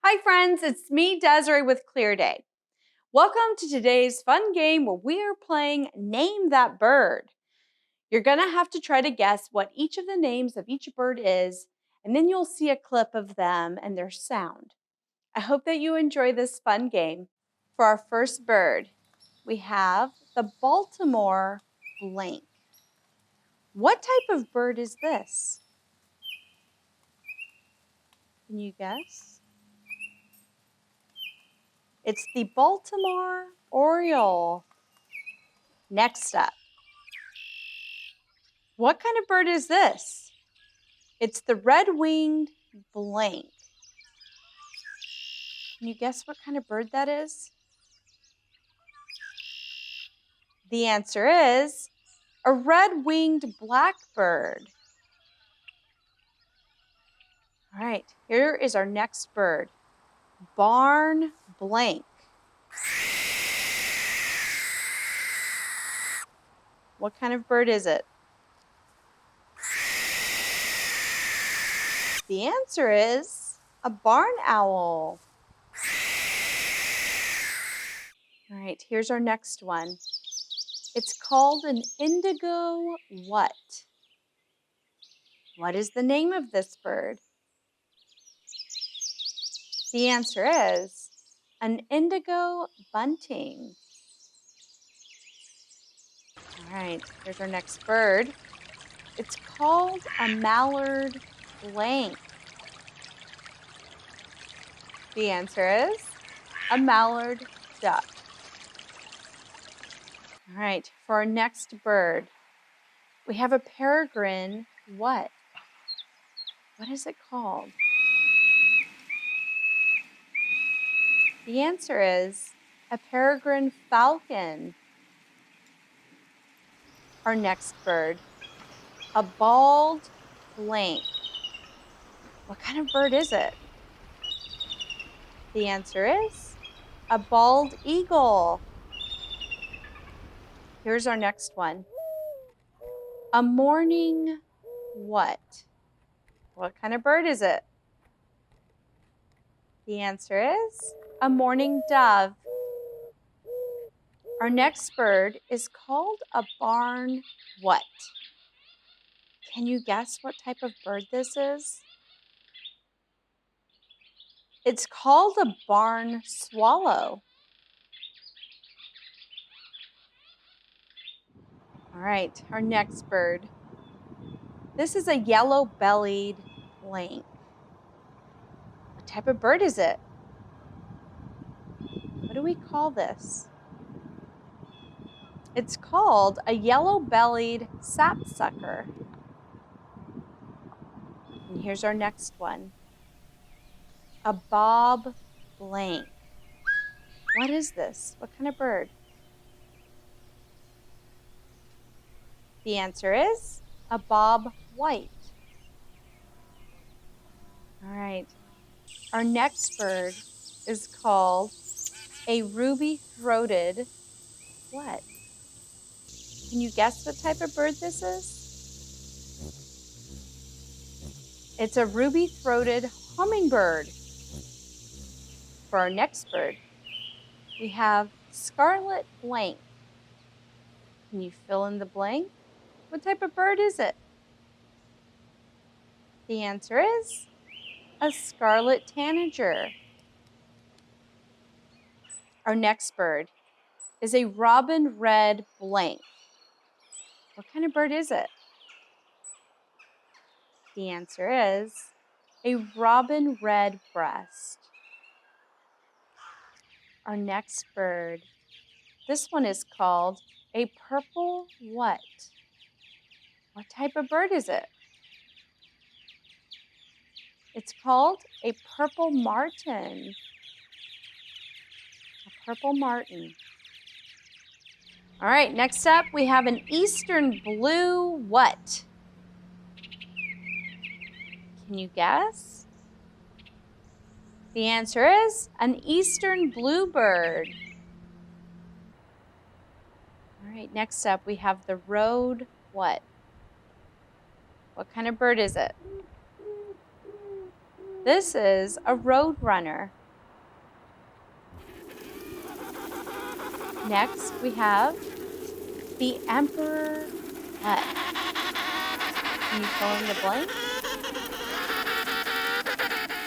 Hi friends, it's me, Desiree with Clearday. Welcome to today's fun game where we are playing Name That Bird. You're gonna have to try to guess what each of the names of each bird is, and then you'll see a clip of them and their sound. I hope that you enjoy this fun game. For our first bird, we have the Baltimore blank. What type of bird is this? Can you guess? It's the Baltimore Oriole. Next up, what kind of bird is this? It's the red-winged blank. Can you guess what kind of bird that is? The answer is a red-winged blackbird. All right, here is our next bird, barn blank. What kind of bird is it? The answer is a barn owl. All right, here's our next one. It's called an indigo what? What is the name of this bird? The answer is an indigo bunting. All right, here's our next bird. It's called a mallard blank. The answer is a mallard duck. All right, for our next bird, we have a peregrine what? What is it called? The answer is a peregrine falcon. Our next bird, a bald blank. What kind of bird is it? The answer is a bald eagle. Here's our next one. A morning what? What kind of bird is it? The answer is a mourning dove. Our next bird is called a barn what? Can you guess what type of bird this is? It's called a barn swallow. All right, our next bird. This is a yellow-bellied blank. What type of bird is it? What do we call this? It's called a yellow-bellied sapsucker. And here's our next one. A bob blank. What is this? What kind of bird? The answer is a bob white. All right. Our next bird is called a ruby-throated what? Can you guess what type of bird this is? It's a ruby-throated hummingbird. For our next bird, we have scarlet blank. Can you fill in the blank? What type of bird is it? The answer is a scarlet tanager. Our next bird is a robin red blank. What kind of bird is it? The answer is a robin redbreast. Our next bird, this one is called a purple what? What type of bird is it? It's called a purple martin. A purple martin. All right, next up we have an eastern blue what? Can you guess? The answer is an eastern bluebird. All right, next up we have the road what? What kind of bird is it? This is a roadrunner. Next, we have the Emperor what? Can you fill in the blank?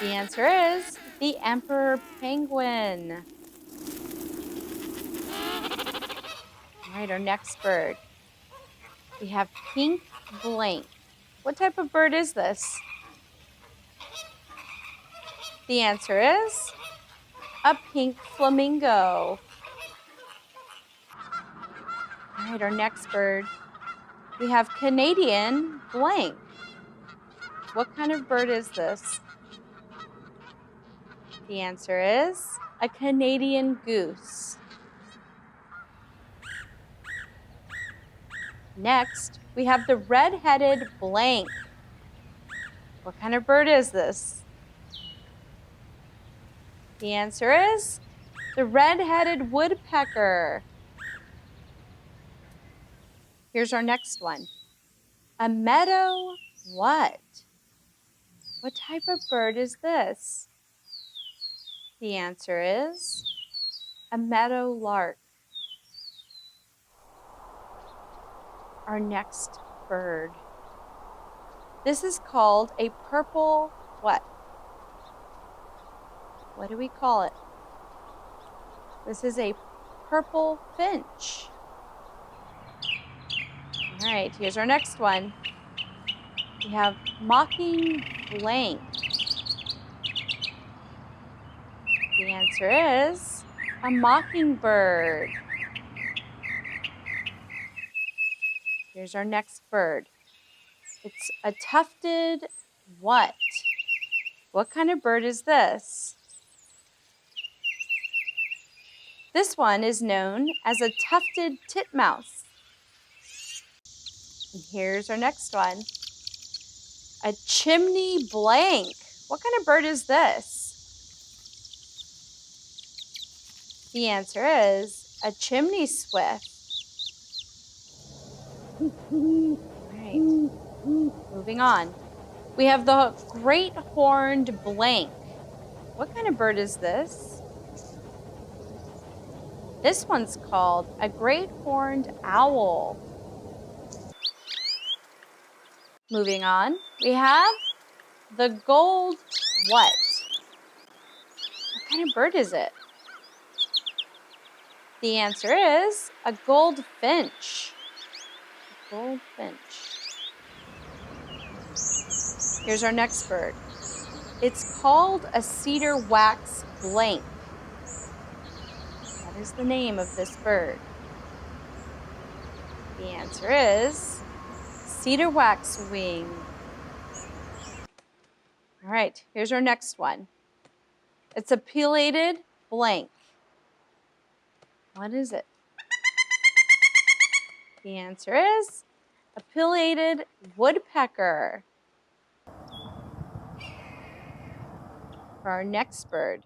The answer is the Emperor Penguin. All right, our next bird. We have pink blank. What type of bird is this? The answer is a pink flamingo. All right, our next bird. We have Canadian blank. What kind of bird is this? The answer is a Canadian goose. Next, we have the red-headed blank. What kind of bird is this? The answer is the red-headed woodpecker. Here's our next one. A meadow what? What type of bird is this? The answer is a meadow lark. Our next bird. This is called a purple what? What do we call it? This is a purple finch. All right, here's our next one. We have mocking blank. The answer is a mockingbird. Here's our next bird. It's a tufted what? What kind of bird is this? This one is known as a tufted titmouse. And here's our next one. A chimney blank. What kind of bird is this? The answer is a chimney swift. All right, moving on. We have the great horned blank. What kind of bird is this? This one's called a great horned owl. Moving on, we have the gold what? What kind of bird is it? The answer is a goldfinch. A goldfinch. Here's our next bird. It's called a cedar wax blank. What is the name of this bird? The answer is cedar waxwing. All right, here's our next one. It's a pileated blank. What is it? The answer is a pileated woodpecker. For our next bird,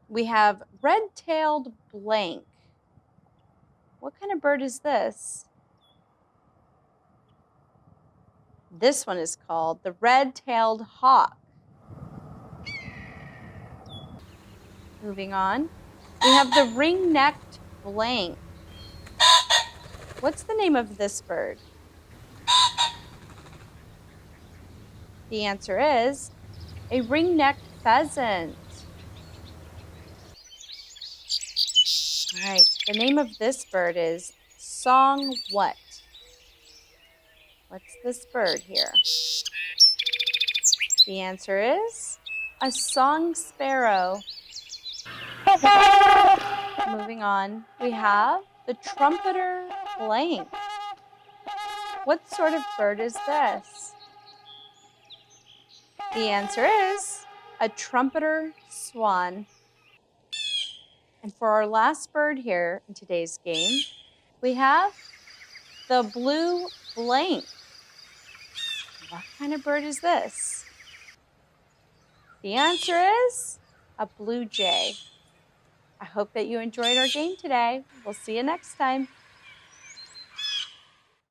we have red-tailed blank. What kind of bird is this? This one is called the red-tailed hawk. Moving on, we have the ring-necked blank. What's the name of this bird? The answer is a ring-necked pheasant. All right, the name of this bird is song what? What's this bird here? The answer is a song sparrow. Moving on, we have the trumpeter blank. What sort of bird is this? The answer is a trumpeter swan. And for our last bird here in today's game, we have the blue blank. What kind of bird is this? The answer is a blue jay. I hope that you enjoyed our game today. We'll see you next time.